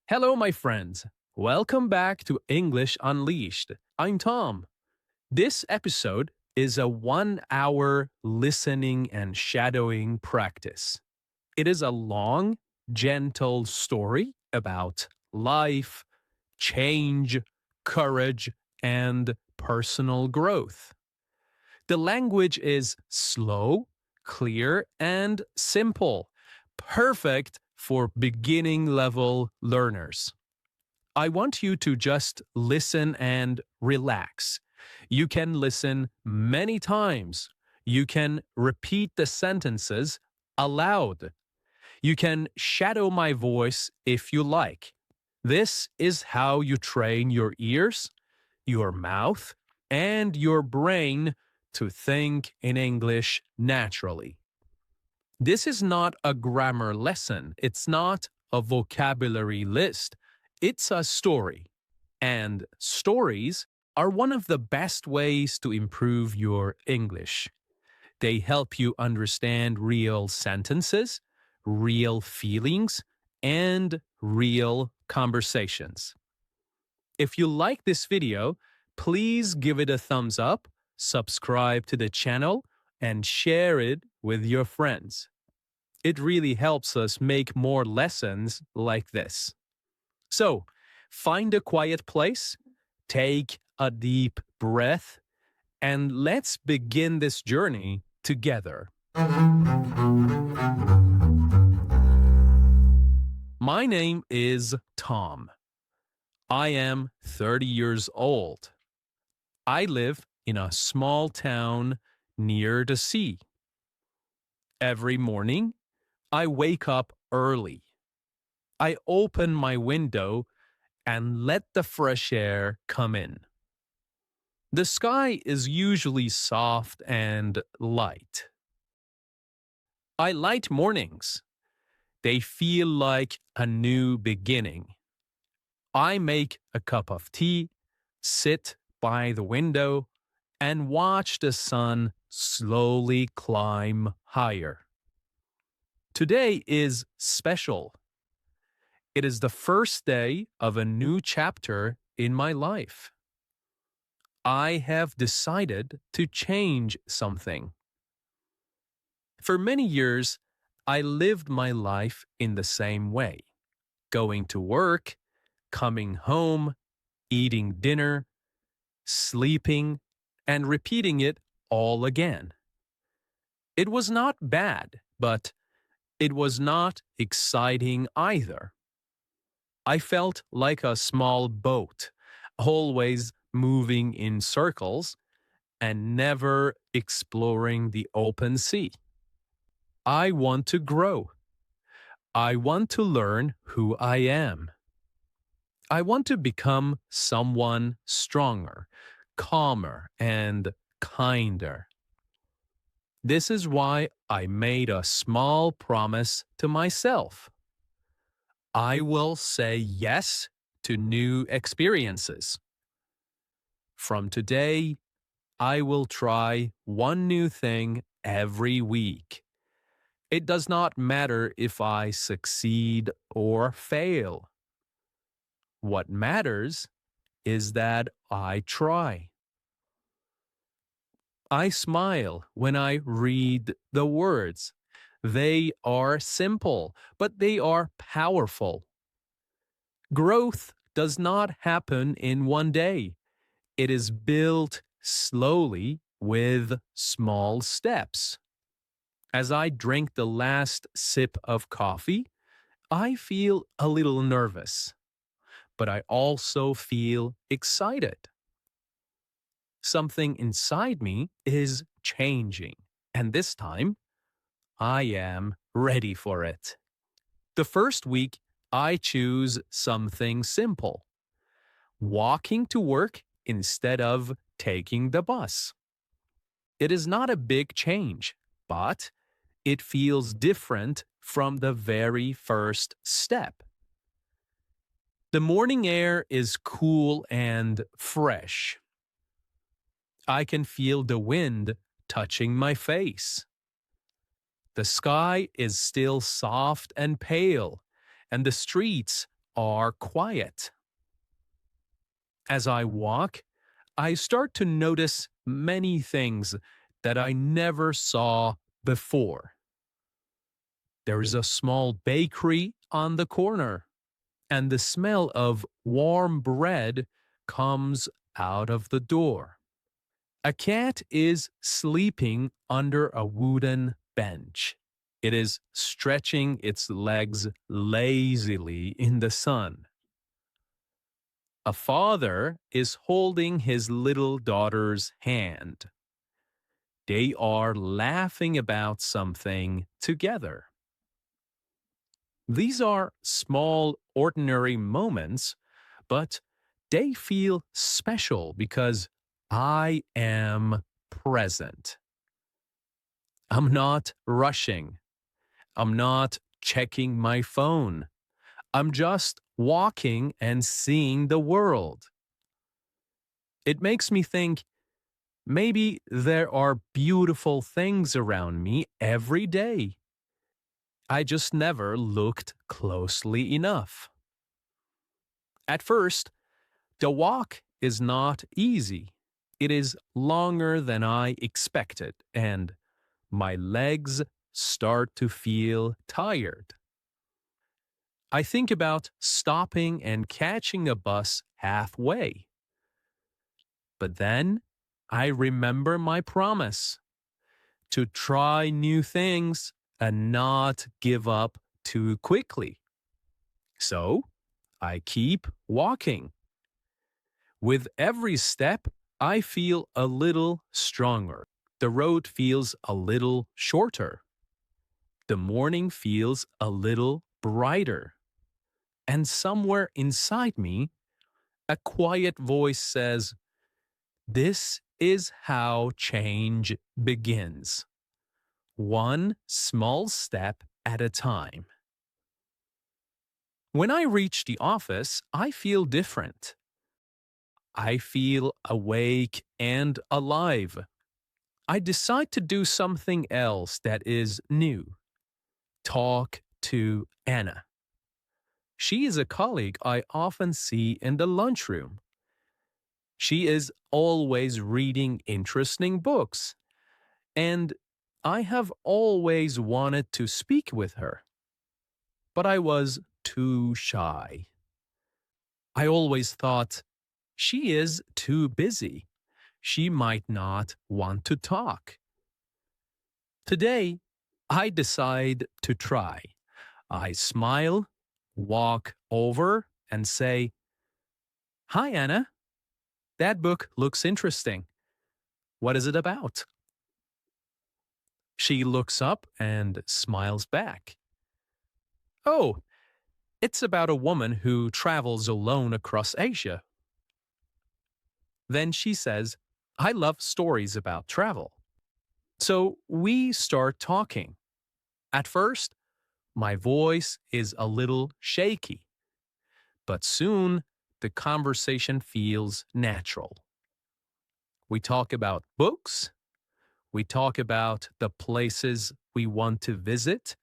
Hello, my friends. Welcome back to English Unleashed. I'm Tom. This episode is a 1 hour listening and shadowing practice. It is a long, gentle story about life, change, courage, and personal growth. The language is slow, clear, and simple, perfect for beginning level learners. I want you to just listen and relax. You can listen many times. You can repeat the sentences aloud. You can shadow my voice if you like. This is how you train your ears, your mouth, and your brain to think in English naturally. This is not a grammar lesson. It's not a vocabulary list. It's a story. And stories are one of the best ways to improve your English. They help you understand real sentences, real feelings, and real conversations. If you like this video, please give it a thumbs up, subscribe to the channel, and share it with your friends. It really helps us make more lessons like this. So, find a quiet place, take a deep breath, and let's begin this journey together. My name is Tom. I am 30 years old. I live in a small town near the sea. Every morning, I wake up early. I open my window and let the fresh air come in. The sky is usually soft and light. I like mornings. They feel like a new beginning. I make a cup of tea, sit by the window, and watch the sun slowly climb higher. Today is special. It is the first day of a new chapter in my life. I have decided to change something. For many years, I lived my life in the same way, going to work, coming home, eating dinner, sleeping, and repeating it all again. It was not bad, but it was not exciting either. I felt like a small boat, always moving in circles and never exploring the open sea. I want to grow. I want to learn who I am. I want to become someone stronger, calmer, and kinder. This is why I made a small promise to myself. I will say yes to new experiences. From today, I will try one new thing every week. It does not matter if I succeed or fail. What matters is that I try. I smile when I read the words. They are simple, but they are powerful. Growth does not happen in one day. It is built slowly with small steps. As I drink the last sip of coffee, I feel a little nervous, but I also feel excited. Something inside me is changing, and this time I am ready for it. The first week, I choose something simple: walking to work instead of taking the bus. It is not a big change, but it feels different from the very first step. The morning air is cool and fresh. I can feel the wind touching my face. The sky is still soft and pale, and the streets are quiet. As I walk, I start to notice many things that I never saw before. There is a small bakery on the corner, and the smell of warm bread comes out of the door. A cat is sleeping under a wooden bench. It is stretching its legs lazily in the sun. A father is holding his little daughter's hand. They are laughing about something together. These are small, ordinary moments, but they feel special because I am present. I'm not rushing. I'm not checking my phone. I'm just walking and seeing the world. It makes me think maybe there are beautiful things around me every day. I just never looked closely enough. At first, the walk is not easy. It is longer than I expected, and my legs start to feel tired. I think about stopping and catching a bus halfway. But then I remember my promise to try new things and not give up too quickly. So I keep walking. With every step, I feel a little stronger. The road feels a little shorter. The morning feels a little brighter. And somewhere inside me, a quiet voice says, "This is how change begins. One small step at a time." When I reach the office, I feel different. I feel awake and alive. I decide to do something else that is new. Talk to Anna. She is a colleague I often see in the lunchroom. She is always reading interesting books, and I have always wanted to speak with her. But I was too shy. I always thought, she is too busy. She might not want to talk. Today, I decide to try. I smile, walk over, and say, "Hi, Anna. That book looks interesting. What is it about?" She looks up and smiles back. "Oh, it's about a woman who travels alone across Asia." Then she says, "I love stories about travel." So we start talking. At first, my voice is a little shaky, but soon the conversation feels natural. We talk about books. We talk about the places we want to visit.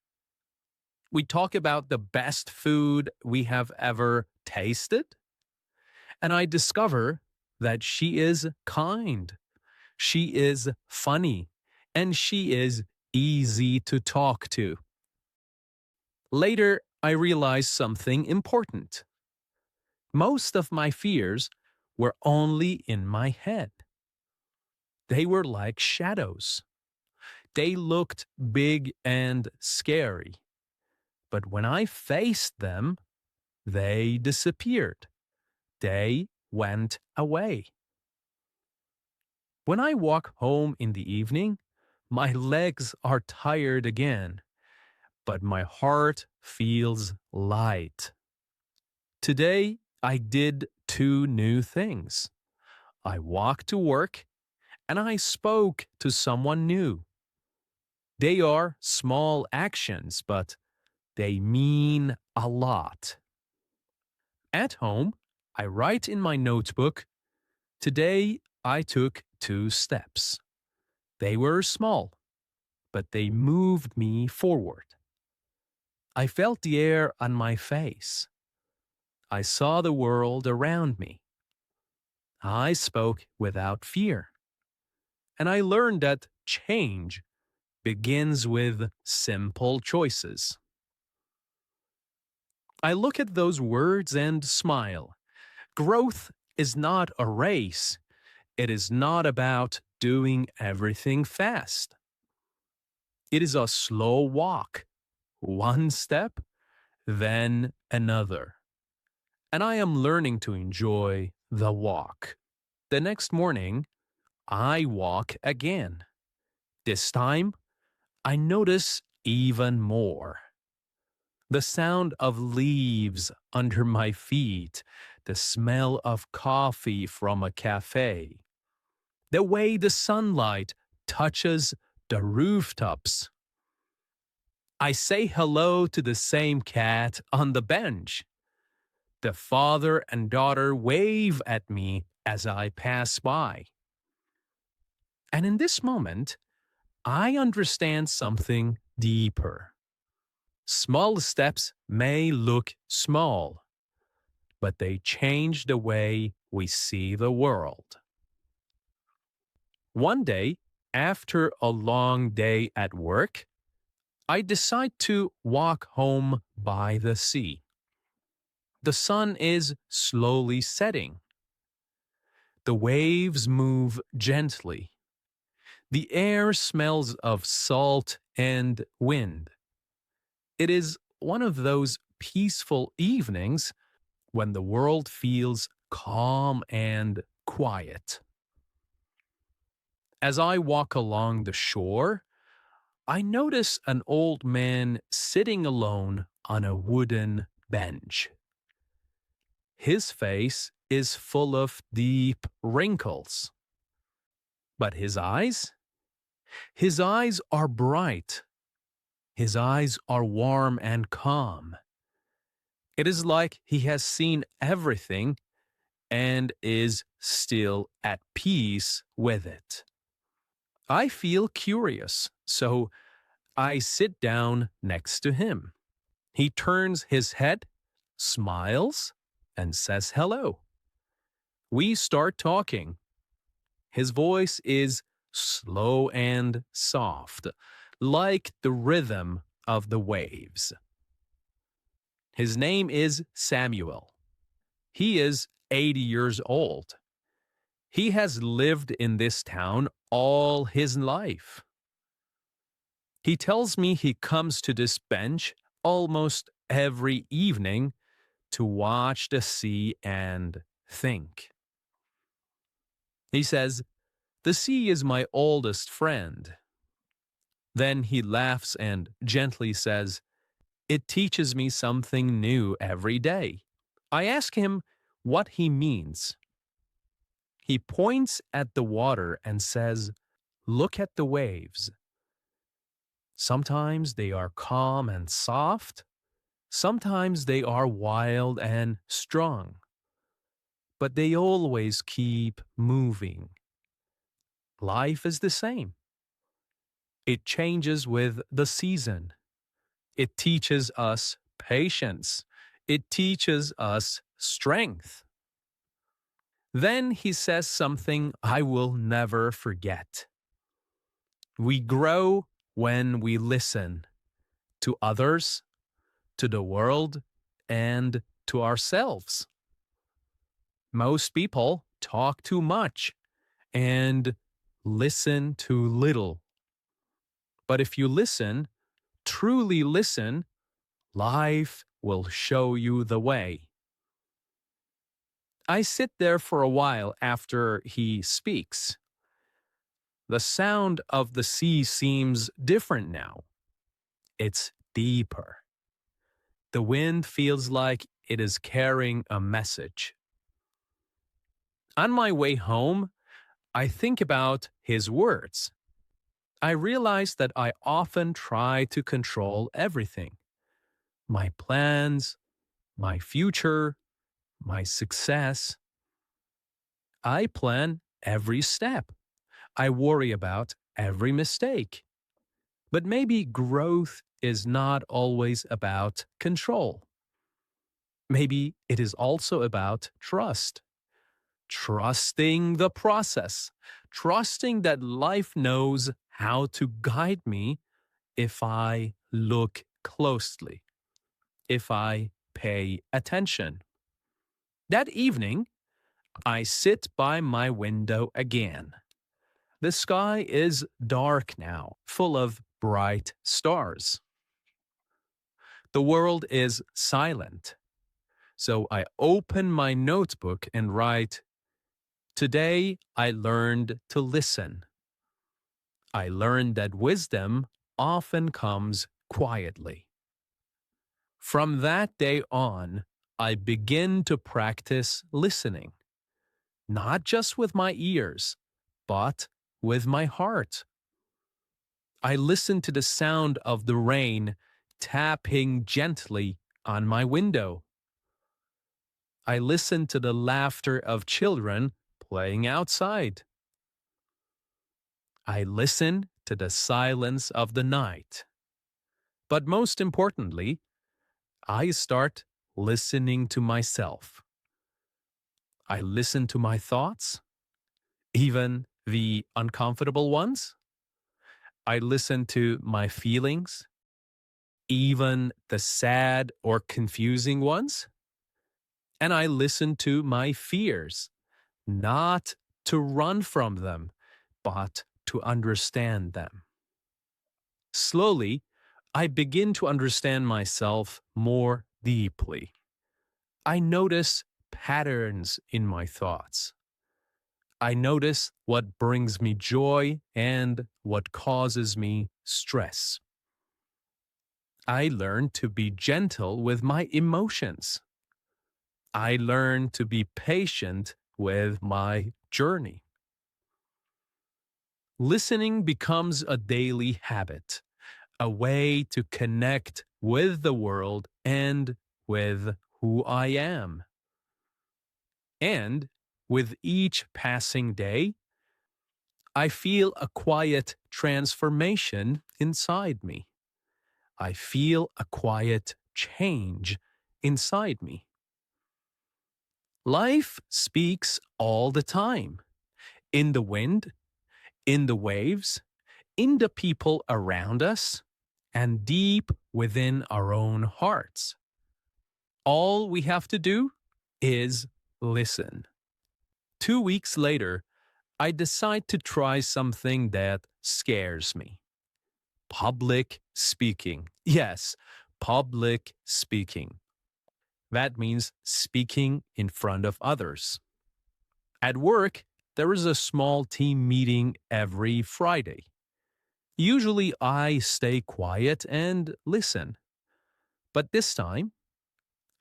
We talk about the best food we have ever tasted. And I discover that she is kind, she is funny, and she is easy to talk to. Later, I realized something important. Most of my fears were only in my head. They were like shadows. They looked big and scary. But when I faced them, they disappeared. They went away. When I walk home in the evening, my legs are tired again, but my heart feels light. Today, I did two new things. I walked to work and I spoke to someone new. They are small actions, but they mean a lot. At home, I write in my notebook, "Today I took two steps." They were small, but they moved me forward. I felt the air on my face. I saw the world around me. I spoke without fear. And I learned that change begins with simple choices. I look at those words and smile. Growth is not a race. It is not about doing everything fast. It is a slow walk, one step, then another. And I am learning to enjoy the walk. The next morning, I walk again. This time, I notice even more. The sound of leaves under my feet, the smell of coffee from a cafe, the way the sunlight touches the rooftops. I say hello to the same cat on the bench. The father and daughter wave at me as I pass by. And in this moment, I understand something deeper. Small steps may look small, but they change the way we see the world. One day, after a long day at work, I decide to walk home by the sea. The sun is slowly setting. The waves move gently. The air smells of salt and wind. It is one of those peaceful evenings when the world feels calm and quiet. As I walk along the shore, I notice an old man sitting alone on a wooden bench. His face is full of deep wrinkles. But his eyes? His eyes are bright. His eyes are warm and calm. It is like he has seen everything and is still at peace with it. I feel curious, so I sit down next to him. He turns his head, smiles, and says hello. We start talking. His voice is slow and soft, like the rhythm of the waves. His name is Samuel. He is 80 years old. He has lived in this town all his life. He tells me he comes to this bench almost every evening to watch the sea and think. He says, "The sea is my oldest friend." Then he laughs and gently says, "It teaches me something new every day." I ask him what he means. He points at the water and says, "Look at the waves. Sometimes they are calm and soft. Sometimes they are wild and strong. But they always keep moving. Life is the same. It changes with the season. It teaches us patience. It teaches us strength." Then he says something I will never forget. We grow when we listen to others, to the world, and to ourselves. Most people talk too much and listen too little. But if you listen, truly listen, life will show you the way. I sit there for a while after he speaks. The sound of the sea seems different now. It's deeper. The wind feels like it is carrying a message. On my way home, I think about his words. I realize that I often try to control everything: my plans, my future, my success. I plan every step. I worry about every mistake. But maybe growth is not always about control. Maybe it is also about trust, trusting the process, trusting that life knows how to guide me if I look closely, if I pay attention. That evening, I sit by my window again. The sky is dark now, full of bright stars. The world is silent. So I open my notebook and write, "Today I learned to listen. I learned that wisdom often comes quietly." From that day on, I begin to practice listening, not just with my ears, but with my heart. I listen to the sound of the rain tapping gently on my window. I listen to the laughter of children playing outside. I listen to the silence of the night. But most importantly, I start listening to myself. I listen to my thoughts, even the uncomfortable ones. I listen to my feelings, even the sad or confusing ones. And I listen to my fears, not to run from them, but to understand them. Slowly, I begin to understand myself more deeply. I notice patterns in my thoughts. I notice what brings me joy and what causes me stress. I learn to be gentle with my emotions. I learn to be patient with my journey. Listening becomes a daily habit, a way to connect with the world and with who I am. And with each passing day, I feel a quiet transformation inside me. I feel a quiet change inside me. Life speaks all the time, in the wind, in the waves, in the people around us, and deep within our own hearts. All we have to do is listen. 2 weeks later, I decide to try something that scares me: public speaking. Yes, public speaking. That means speaking in front of others. At work, there is a small team meeting every Friday. Usually I stay quiet and listen. But this time,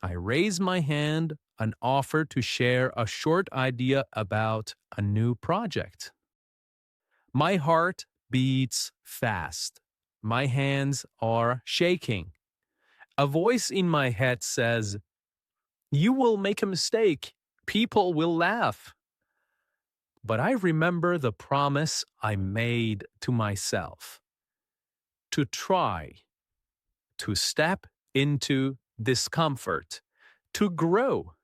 I raise my hand and offer to share a short idea about a new project. My heart beats fast. My hands are shaking. A voice in my head says, "You will make a mistake. People will laugh." But I remember the promise I made to myself: to try, to step into discomfort, to grow.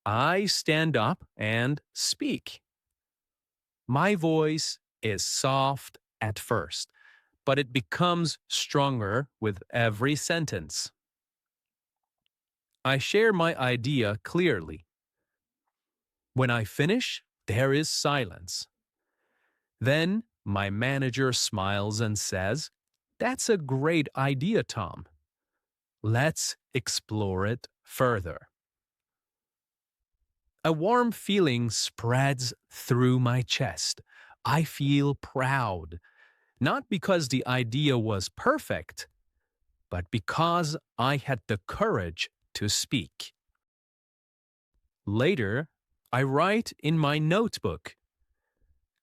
I stand up and speak. My voice is soft at first, but it becomes stronger with every sentence. I share my idea clearly. When I finish, there is silence. Then my manager smiles and says, "That's a great idea, Tom. Let's explore it further." A warm feeling spreads through my chest. I feel proud, not because the idea was perfect, but because I had the courage to speak. Later, I write in my notebook,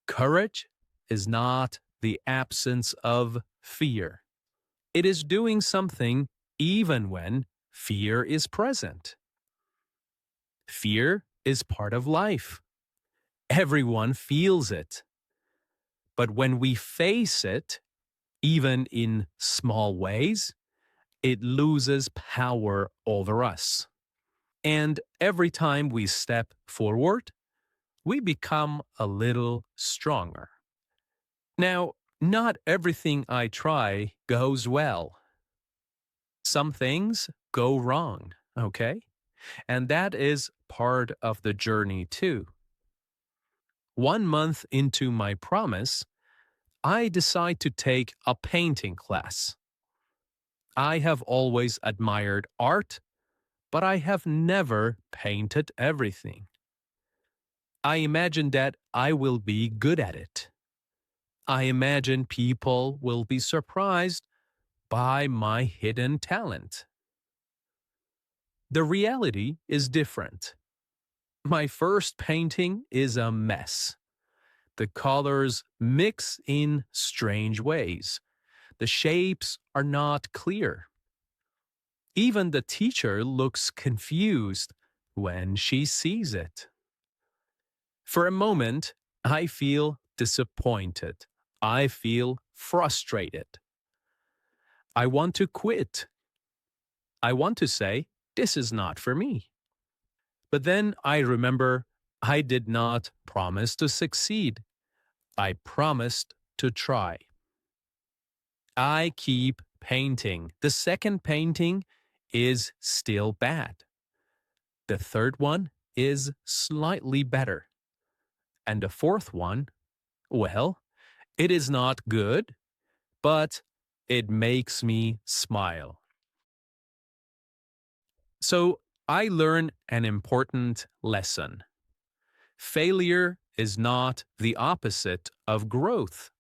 "Courage is not the absence of fear. It is doing something even when fear is present." Fear is part of life. Everyone feels it. But when we face it, even in small ways, it loses power over us. And every time we step forward, we become a little stronger. Now, not everything I try goes well. Some things go wrong, okay? And that is part of the journey too. 1 month into my promise, I decide to take a painting class. I have always admired art, but I have never painted everything. I imagine that I will be good at it. I imagine people will be surprised by my hidden talent. The reality is different. My first painting is a mess. The colors mix in strange ways. The shapes are not clear. Even the teacher looks confused when she sees it. For a moment, I feel disappointed. I feel frustrated. I want to quit. I want to say, this is not for me. But then I remember I did not promise to succeed. I promised to try. I keep painting. The second painting is still bad. The third one is slightly better. And the fourth one, well, it is not good, but it makes me smile. So I learn an important lesson. Failure is not the opposite of growth.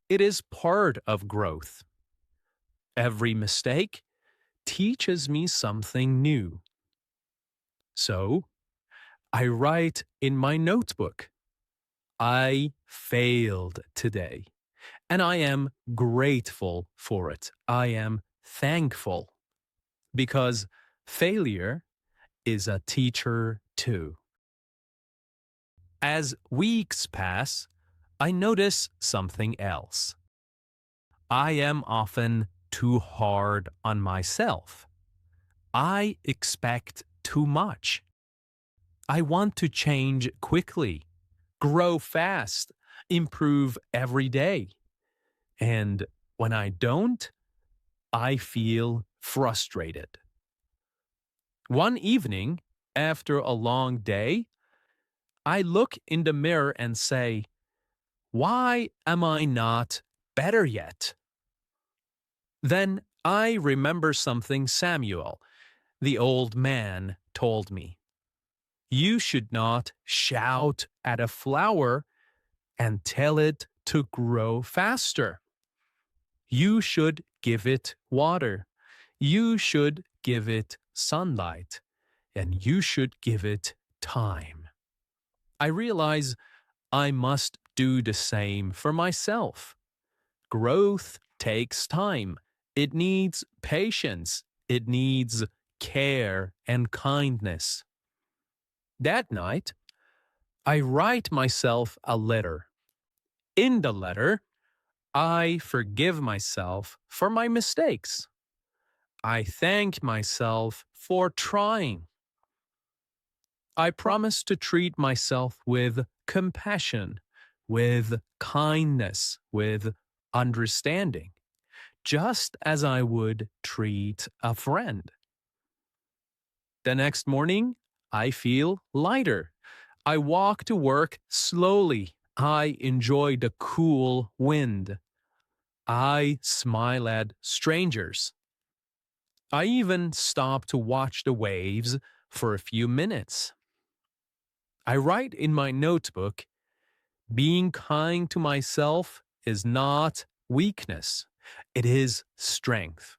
It is part of growth. Every mistake teaches me something new. So I write in my notebook, I failed today, and I am grateful for it. I am thankful because failure is a teacher too. As weeks pass, I notice something else. I am often too hard on myself. I expect too much. I want to change quickly, grow fast, improve every day. And when I don't, I feel frustrated. One evening, after a long day, I look in the mirror and say, why am I not better yet? Then I remember something Samuel, the old man, told me. You should not shout at a flower and tell it to grow faster. You should give it water. You should give it sunlight. And you should give it time. I realize I must do the same for myself. Growth takes time. It needs patience. It needs care and kindness. That night, I write myself a letter. In the letter, I forgive myself for my mistakes. I thank myself for trying. I promise to treat myself with compassion, with kindness, with understanding, just as I would treat a friend. The next morning, I feel lighter. I walk to work slowly. I enjoy the cool wind. I smile at strangers. I even stop to watch the waves for a few minutes. I write in my notebook, being kind to myself is not weakness, it is strength.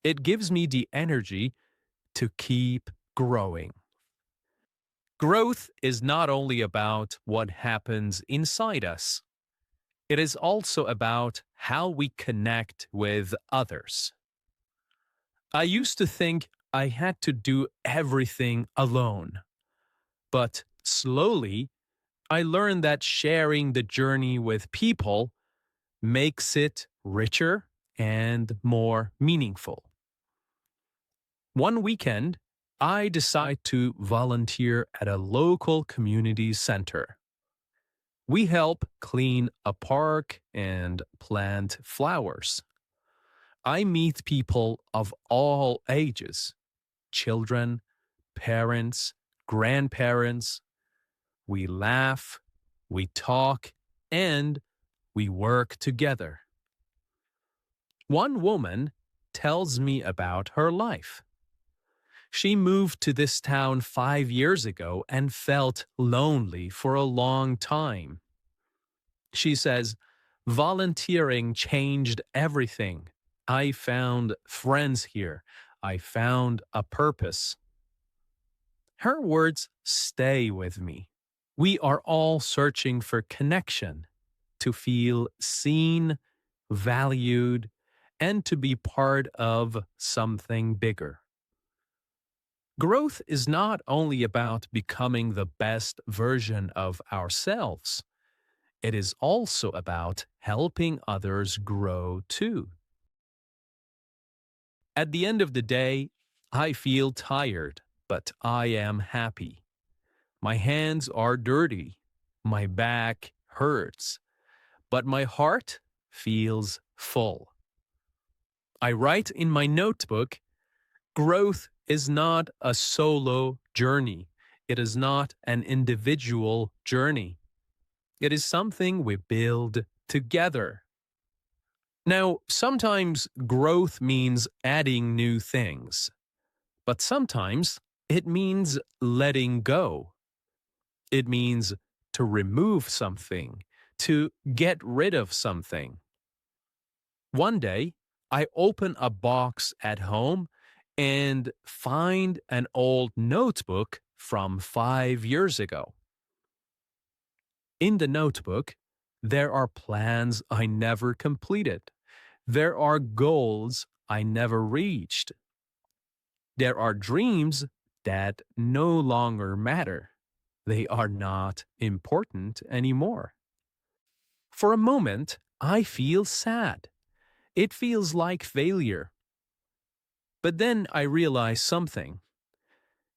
It gives me the energy to keep growing. Growth is not only about what happens inside us, it is also about how we connect with others. I used to think I had to do everything alone, but slowly I learned that sharing the journey with people makes it richer and more meaningful. One weekend, I decide to volunteer at a local community center. We help clean a park and plant flowers. I meet people of all ages: children, parents, grandparents. We laugh, we talk, and we work together. One woman tells me about her life. She moved to this town 5 years ago and felt lonely for a long time. She says, volunteering changed everything. I found friends here. I found a purpose. Her words stay with me. We are all searching for connection, to feel seen, valued, and to be part of something bigger. Growth is not only about becoming the best version of ourselves, it is also about helping others grow too. At the end of the day, I feel tired, but I am happy. My hands are dirty, my back hurts, but my heart feels full. I write in my notebook, growth is not a solo journey. It is not an individual journey. It is something we build together. Now, sometimes growth means adding new things, but sometimes it means letting go. It means to remove something, to get rid of something. One day, I open a box at home and find an old notebook from 5 years ago. In the notebook, there are plans I never completed. There are goals I never reached. There are dreams that no longer matter. They are not important anymore. For a moment, I feel sad. It feels like failure. But then I realize something.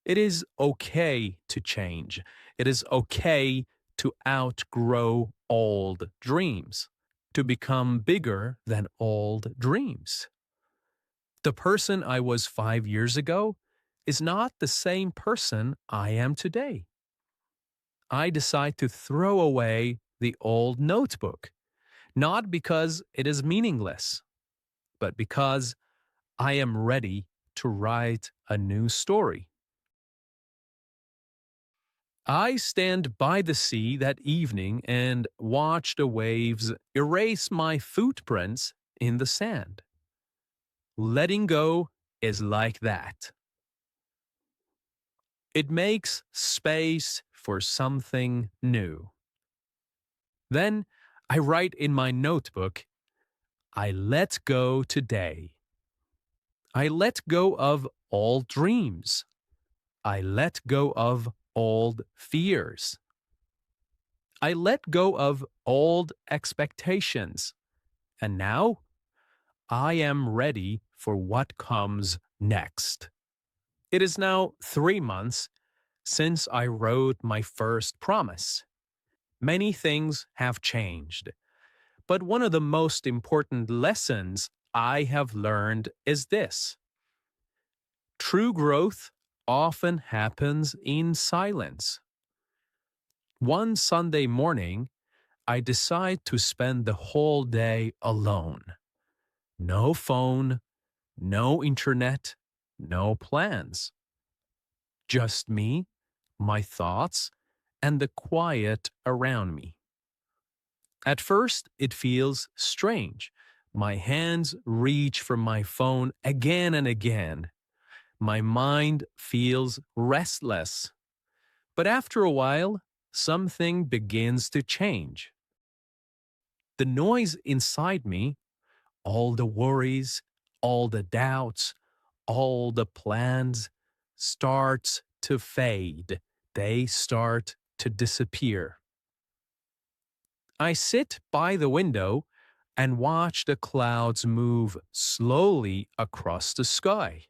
It is okay to change. It is okay to outgrow old dreams, to become bigger than old dreams. The person I was 5 years ago is not the same person I am today. I decide to throw away the old notebook, not because it is meaningless, but because I am ready to write a new story. I stand by the sea that evening and watch the waves erase my footprints in the sand. Letting go is like that. It makes space for something new. Then I write in my notebook, I let go today. I let go of all dreams. I let go of old fears. I let go of old expectations. And now I am ready for what comes next. It is now 3 months since I wrote my first promise. Many things have changed, but one of the most important lessons I have learned is this: true growth often happens in silence. One Sunday morning, I decide to spend the whole day alone. No phone, no internet, no plans. Just me, my thoughts, and the quiet around me. At first, it feels strange. My hands reach for my phone again and again. My mind feels restless. But after a while, something begins to change. The noise inside me, all the worries, all the doubts, all the plans, starts to fade. They start to disappear. I sit by the window and watch the clouds move slowly across the sky.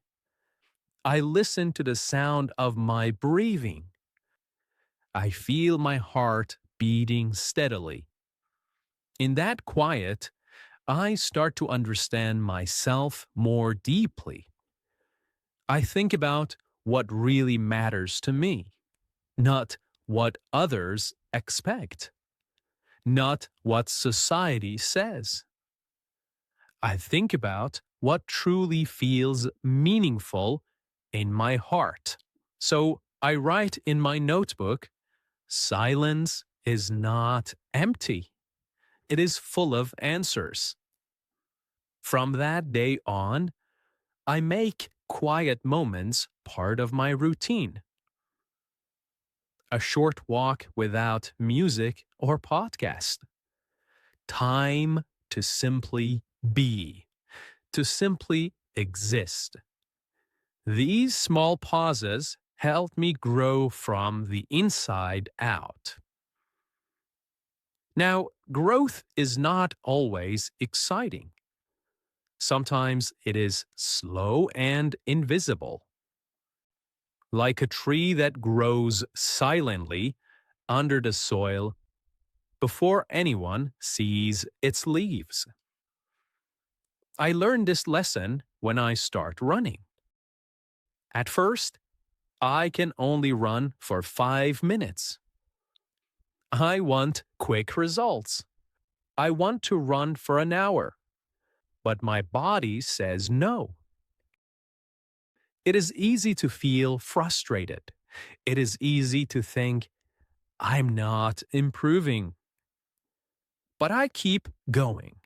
I listen to the sound of my breathing. I feel my heart beating steadily. In that quiet, I start to understand myself more deeply. I think about what really matters to me, not what others expect, not what society says. I think about what truly feels meaningful in my heart. So I write in my notebook, silence is not empty. It is full of answers. From that day on, I make quiet moments part of my routine. A short walk without music or podcast. Time to simply be, to simply exist. These small pauses help me grow from the inside out. Now, growth is not always exciting. Sometimes it is slow and invisible, like a tree that grows silently under the soil before anyone sees its leaves. I learned this lesson when I start running. At first, I can only run for 5 minutes. I want quick results. I want to run for an hour, but my body says no. It is easy to feel frustrated. It is easy to think, I'm not improving. But I keep going.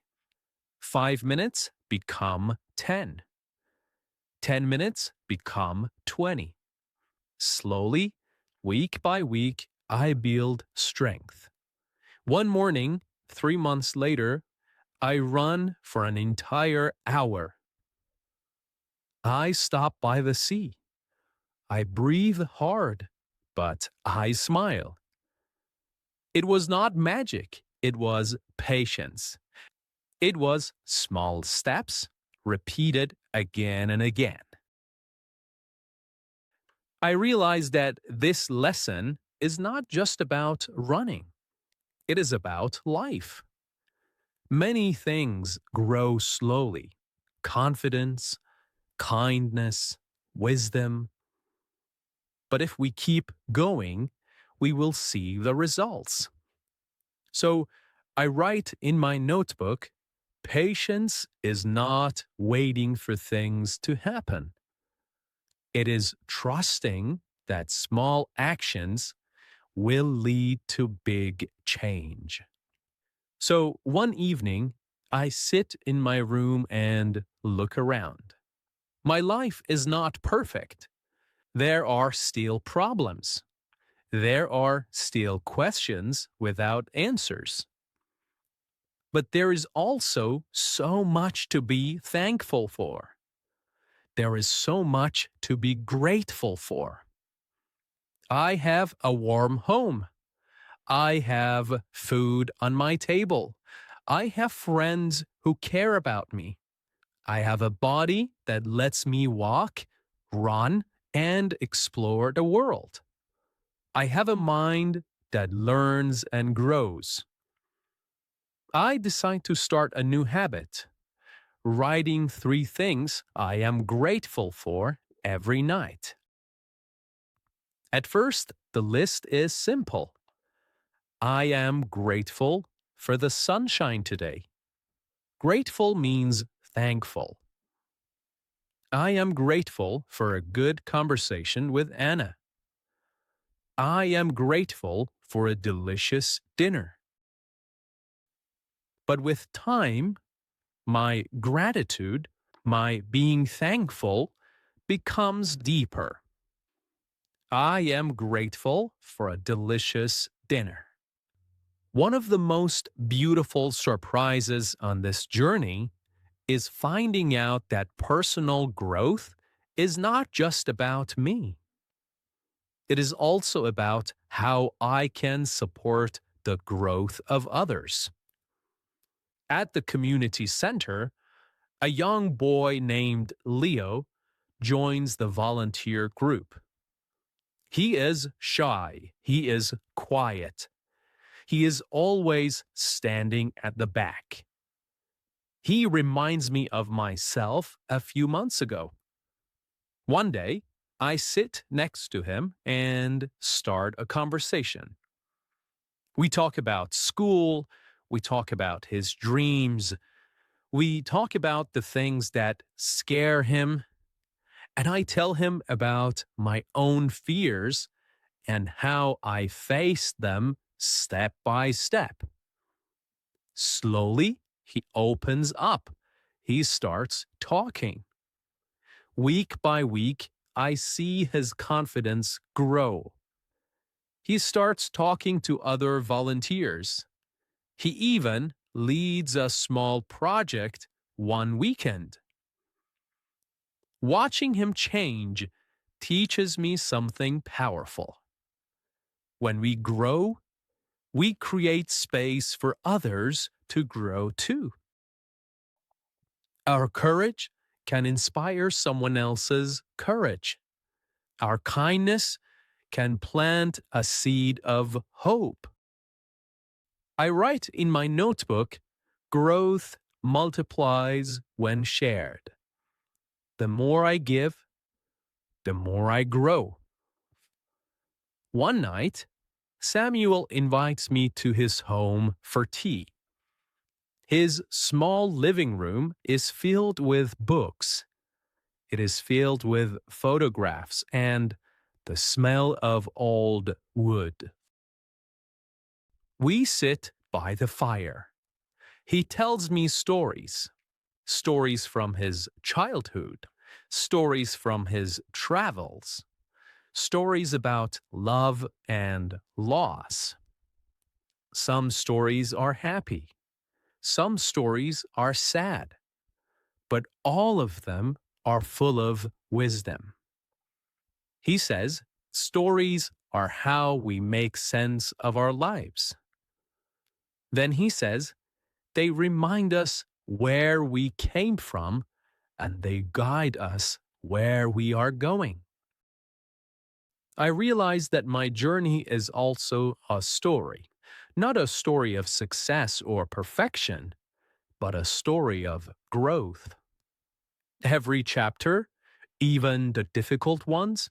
5 minutes become 10. 10 minutes become 20. Slowly, week by week, I build strength. One morning, 3 months later, I run for an entire hour. I stop by the sea. I breathe hard, but I smile. It was not magic, it was patience. It was small steps, repeated again and again. I realized that this lesson is not just about running, it is about life. Many things grow slowly: confidence, kindness, wisdom. But if we keep going, we will see the results. So I write in my notebook, patience is not waiting for things to happen. It is trusting that small actions will lead to big change. So one evening, I sit in my room and look around. My life is not perfect. There are still problems. There are still questions without answers. But there is also so much to be thankful for. There is so much to be grateful for. I have a warm home. I have food on my table. I have friends who care about me. I have a body that lets me walk, run, and explore the world. I have a mind that learns and grows. I decide to start a new habit, writing 3 things I am grateful for every night. At first, the list is simple. I am grateful for the sunshine today. Grateful means thankful. I am grateful for a good conversation with Anna. I am grateful for a delicious dinner. But with time, my gratitude, my being thankful, becomes deeper. I am grateful for a delicious dinner. One of the most beautiful surprises on this journey is finding out that personal growth is not just about me. It is also about how I can support the growth of others. At the community center, a young boy named Leo joins the volunteer group. He is shy. He is quiet. He is always standing at the back. He reminds me of myself a few months ago. One day, I sit next to him and start a conversation. We talk about school, we talk about his dreams, we talk about the things that scare him, and I tell him about my own fears and how I faced them step by step. Slowly, he opens up. He starts talking. Week by week, I see his confidence grow. He starts talking to other volunteers. He even leads a small project one weekend. Watching him change teaches me something powerful. When we grow, we create space for others to grow too. Our courage can inspire someone else's courage. Our kindness can plant a seed of hope. I write in my notebook, growth multiplies when shared. The more I give, the more I grow. One night, Samuel invites me to his home for tea. His small living room is filled with books. It is filled with photographs and the smell of old wood. We sit by the fire. He tells me stories. Stories from his childhood. Stories from his travels. Stories about love and loss. Some stories are happy. Some stories are sad, but all of them are full of wisdom. He says stories are how we make sense of our lives. Then he says they remind us where we came from and they guide us where we are going. I realize that my journey is also a story, not a story of success or perfection, but a story of growth. Every chapter, even the difficult ones,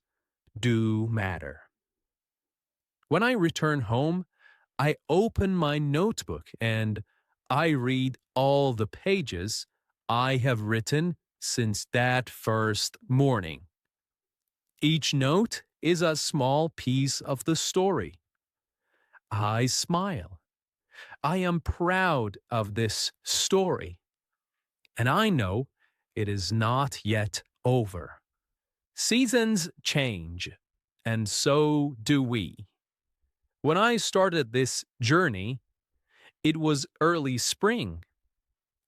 do matter. When I return home, I open my notebook and I read all the pages I have written since that first morning. Each note is a small piece of the story. I smile. I am proud of this story. And I know it is not yet over. Seasons change, and so do we. When I started this journey, it was early spring,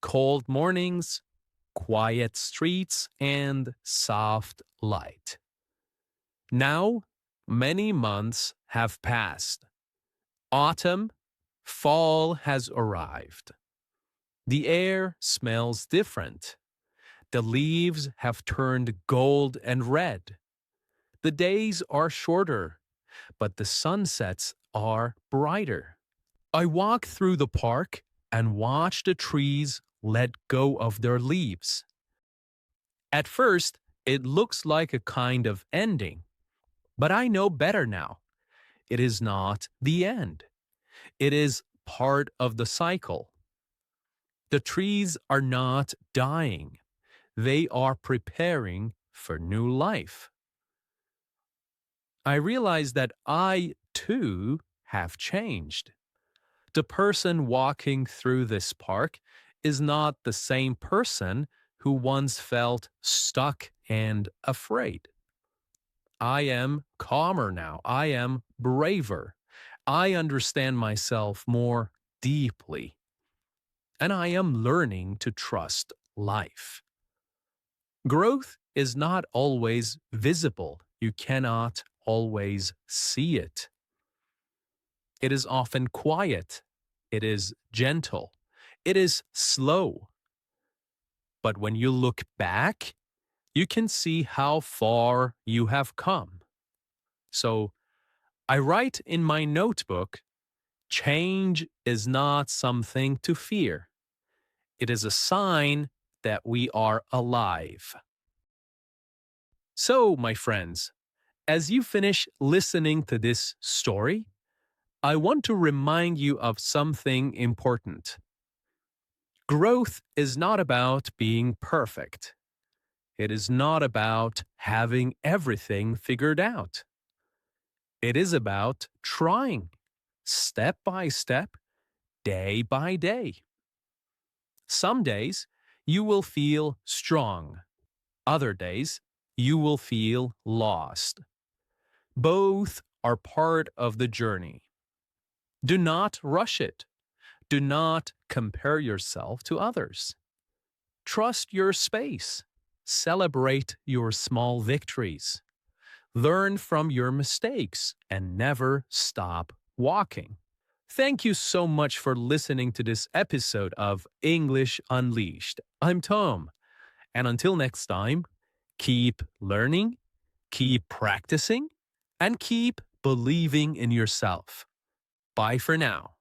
cold mornings, quiet streets, and soft light. Now, many months have passed. Autumn, fall has arrived. The air smells different. The leaves have turned gold and red. The days are shorter, but the sunsets are brighter. I walk through the park and watch the trees let go of their leaves. At first, it looks like a kind of ending, but I know better now. It is not the end. It is part of the cycle. The trees are not dying. They are preparing for new life. I realize that I, too, have changed. The person walking through this park is not the same person who once felt stuck and afraid. I am calmer now. I am braver. I understand myself more deeply. And I am learning to trust life. Growth is not always visible. You cannot always see it. It is often quiet. It is gentle. It is slow. But when you look back, you can see how far you have come. So I write in my notebook, change is not something to fear. It is a sign that we are alive. So, my friends, as you finish listening to this story, I want to remind you of something important. Growth is not about being perfect. It is not about having everything figured out. It is about trying, step by step, day by day. Some days you will feel strong. Other days you will feel lost. Both are part of the journey. Do not rush it. Do not compare yourself to others. Trust your space. Celebrate your small victories. Learn from your mistakes and never stop walking. Thank you so much for listening to this episode of English Unleashed. I'm Tom, and until next time, keep learning, keep practicing, and keep believing in yourself. Bye for now.